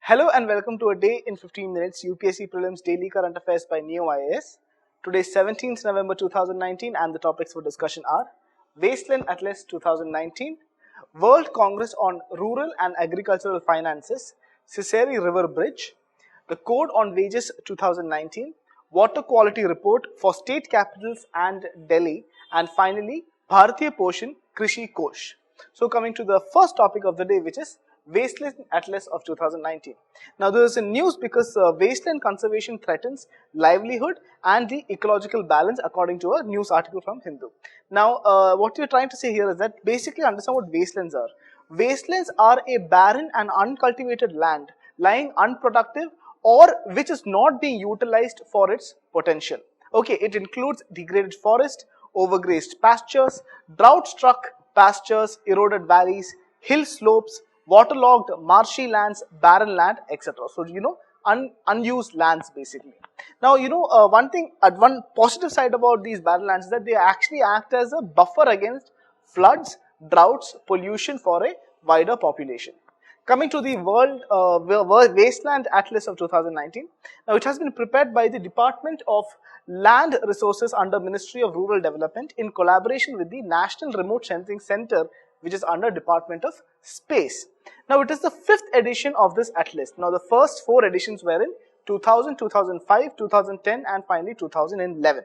Hello and welcome to a day in 15 minutes UPSC Prelims Daily Current Affairs by Ekam IAS. Today is 17th November 2019 and the topics for discussion are Wasteland Atlas 2019, World Congress on Rural and Agricultural Finances, CSE River Bridge, the Code on Wages 2019, Water Quality Report for State Capitals and Delhi, and finally Bharatiya Poshan Krishi Kosh. So coming to the first topic of the day, which is Wasteland Atlas of 2019. Now there is a news because wasteland conservation threatens livelihood and the ecological balance according to a news article from Hindu. Now what we are trying to say here is that basically understand what wastelands are. Wastelands are a barren and uncultivated land lying unproductive or which is not being utilized for its potential. Okay, it includes degraded forest, overgrazed pastures, drought-struck pastures, eroded valleys, hill slopes, waterlogged marshy lands, barren land, etc. So, unused lands basically. Now, one positive side about these barren lands is that they actually act as a buffer against floods, droughts, pollution for a wider population. Coming to the Wasteland Atlas of 2019. Now, it has been prepared by the Department of Land Resources under Ministry of Rural Development in collaboration with the National Remote Sensing Center, which is under Department of Space. Now, it is the 5th edition of this atlas. Now, the first 4 editions were in 2000, 2005, 2010 and finally 2011.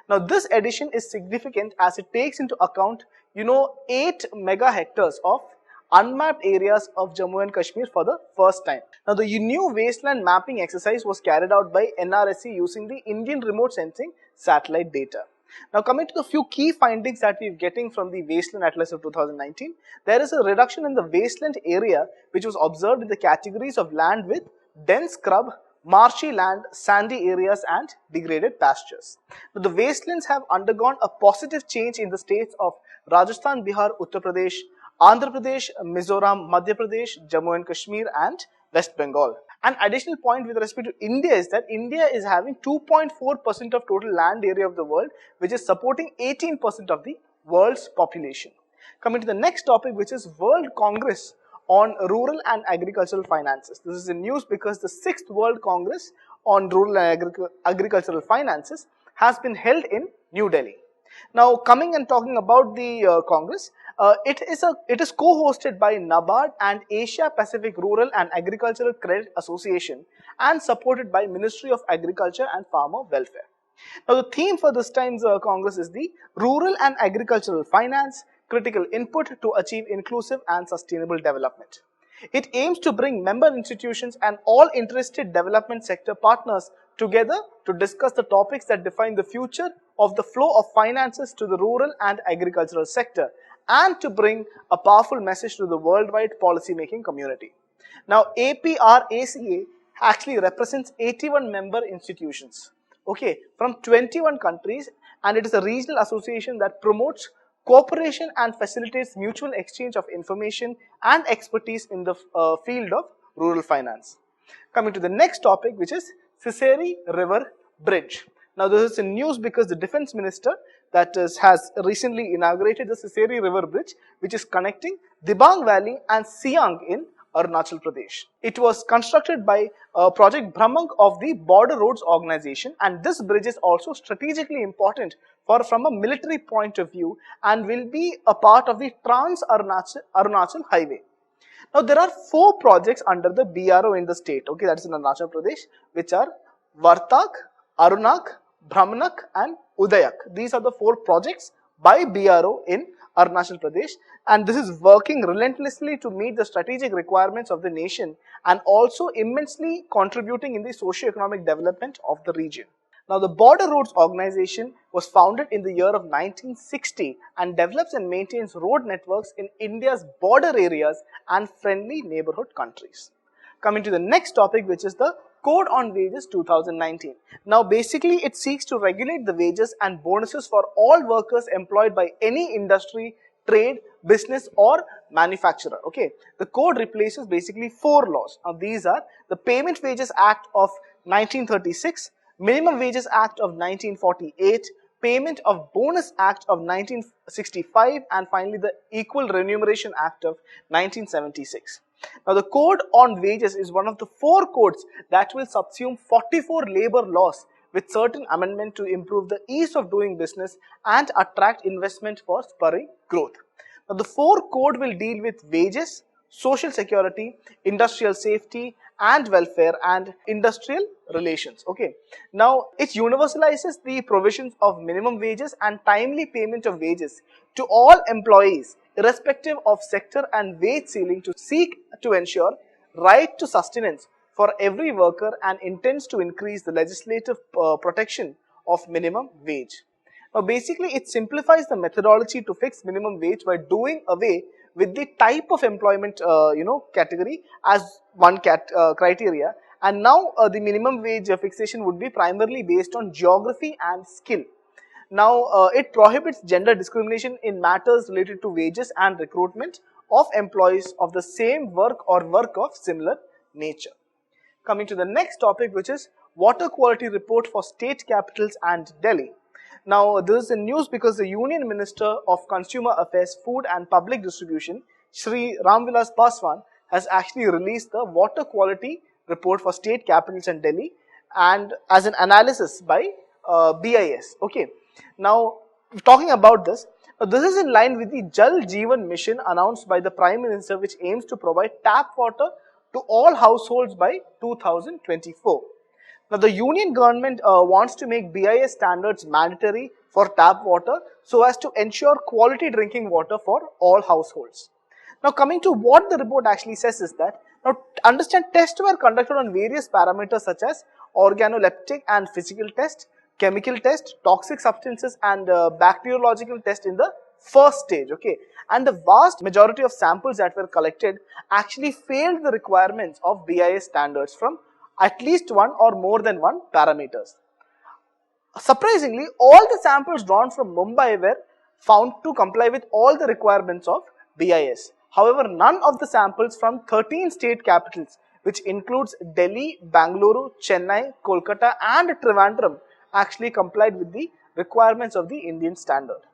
Now, this edition is significant as it takes into account, 8 mega hectares of unmapped areas of Jammu and Kashmir for the first time. Now, the new wasteland mapping exercise was carried out by NRSC using the Indian remote sensing satellite data. Now, coming to the few key findings that we're getting from the Wasteland Atlas of 2019, there is a reduction in the wasteland area which was observed in the categories of land with dense scrub, marshy land, sandy areas and degraded pastures. Now, the wastelands have undergone a positive change in the states of Rajasthan, Bihar, Uttar Pradesh, Andhra Pradesh, Mizoram, Madhya Pradesh, Jammu and Kashmir and West Bengal. An additional point with respect to India is that India is having 2.4% of total land area of the world, which is supporting 18% of the world's population. Coming to the next topic, which is World Congress on Rural and Agricultural Finances. This is in news because the 6th World Congress on Rural and Agricultural Finances has been held in New Delhi. Now, coming and talking about the Congress, it is co-hosted by NABARD and Asia Pacific Rural and Agricultural Credit Association and supported by Ministry of Agriculture and Farmer Welfare. Now, the theme for this time's Congress is the Rural and Agricultural Finance, Critical Input to Achieve Inclusive and Sustainable Development. It aims to bring member institutions and all interested development sector partners together to discuss the topics that define the future of the flow of finances to the rural and agricultural sector and to bring a powerful message to the worldwide policy-making community. Now, APRACA actually represents 81 member institutions, from 21 countries, and it is a regional association that promotes cooperation and facilitates mutual exchange of information and expertise in the field of rural finance. Coming to the next topic, which is CSE River Bridge. Now, this is in news because the Defense Minister has recently inaugurated the CSE River Bridge, which is connecting Dibang Valley and Siang in Arunachal Pradesh. It was constructed by Project Brahmang of the Bodo Roads organization, and this bridge is also strategically important from a military point of view and will be a part of the Trans-Arunachal Highway. Now, there are 4 projects under the BRO in the state, that is in Arunachal Pradesh, which are Vartak, Arunak, Brahmanak and Udayak. These are the 4 projects by BRO in Arunachal Pradesh, and this is working relentlessly to meet the strategic requirements of the nation and also immensely contributing in the socio-economic development of the region. Now, the Bodo Roads organization was founded in the year of 1960 and develops and maintains road networks in India's border areas and friendly neighborhood countries. Coming to the next topic, which is the Code on Wages 2019. Now, basically, it seeks to regulate the wages and bonuses for all workers employed by any industry, trade, business or manufacturer. The code replaces basically 4 laws. Now, these are the Payment Wages Act of 1936, Minimum Wages Act of 1948, Payment of Bonus Act of 1965 and finally the Equal Remuneration Act of 1976. Now, the Code on Wages is one of the 4 codes that will subsume 44 labor laws with certain amendment to improve the ease of doing business and attract investment for spurring growth. Now, the 4 code will deal with wages, social security, industrial safety and welfare, and industrial relations. Okay. Now, it universalizes the provisions of minimum wages and timely payment of wages to all employees irrespective of sector and wage ceiling to seek to ensure right to sustenance for every worker, and intends to increase the legislative protection of minimum wage. Now, basically, it simplifies the methodology to fix minimum wage by doing away with the type of employment, category as one criteria, and now the minimum wage fixation would be primarily based on geography and skill. Now, it prohibits gender discrimination in matters related to wages and recruitment of employees of the same work or work of similar nature. Coming to the next topic, which is water quality report for state capitals and Delhi. Now, this is in news because the Union Minister of Consumer Affairs, Food and Public Distribution, Shri Ramvilas Paswan, has actually released the water quality report for state capitals and Delhi, and as an analysis by BIS. Okay. Now, talking about this, this is in line with the Jal Jeevan mission announced by the Prime Minister, which aims to provide tap water to all households by 2024. Now, the union government wants to make BIS standards mandatory for tap water so as to ensure quality drinking water for all households. Now, coming to what the report actually says is that, now understand, tests were conducted on various parameters such as organoleptic and physical test, chemical test, toxic substances and bacteriological test in the first stage. Okay, and the vast majority of samples that were collected actually failed the requirements of BIS standards from at least one or more than one parameters. Surprisingly, all the samples drawn from Mumbai were found to comply with all the requirements of BIS. However, none of the samples from 13 state capitals, which includes Delhi, Bangalore, Chennai, Kolkata and Trivandrum, actually complied with the requirements of the Indian standard.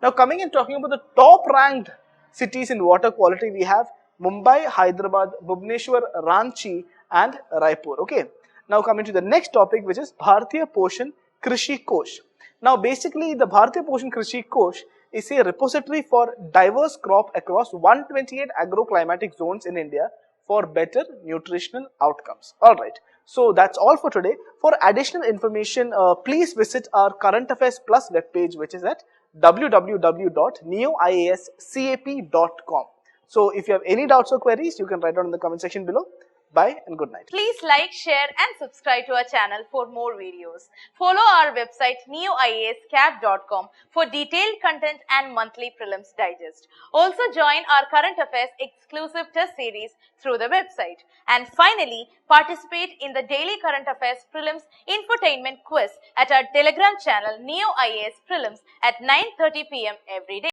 Now, coming and talking about the top ranked cities in water quality, we have Mumbai, Hyderabad, Bhubaneswar, Ranchi and Raipur. Okay. Now, coming to the next topic, which is Bharatiya Poshan Krishi Kosh. Now, basically, the Bharatiya Poshan Krishi Kosh is a repository for diverse crop across 128 agroclimatic zones in India for better nutritional outcomes. Alright, so that's all for today. For additional information, please visit our Current Affairs Plus webpage, which is at www.neoiascap.com. So, if you have any doubts or queries, you can write down in the comment section below. Bye and good night. Please like, share and subscribe to our channel for more videos. Follow our website neoiascap.com for detailed content and monthly prelims digest. Also join our current affairs exclusive test series through the website. And finally, participate in the daily current affairs prelims infotainment quiz at our Telegram channel Neo IAS Prelims at 9:30 p.m. every day.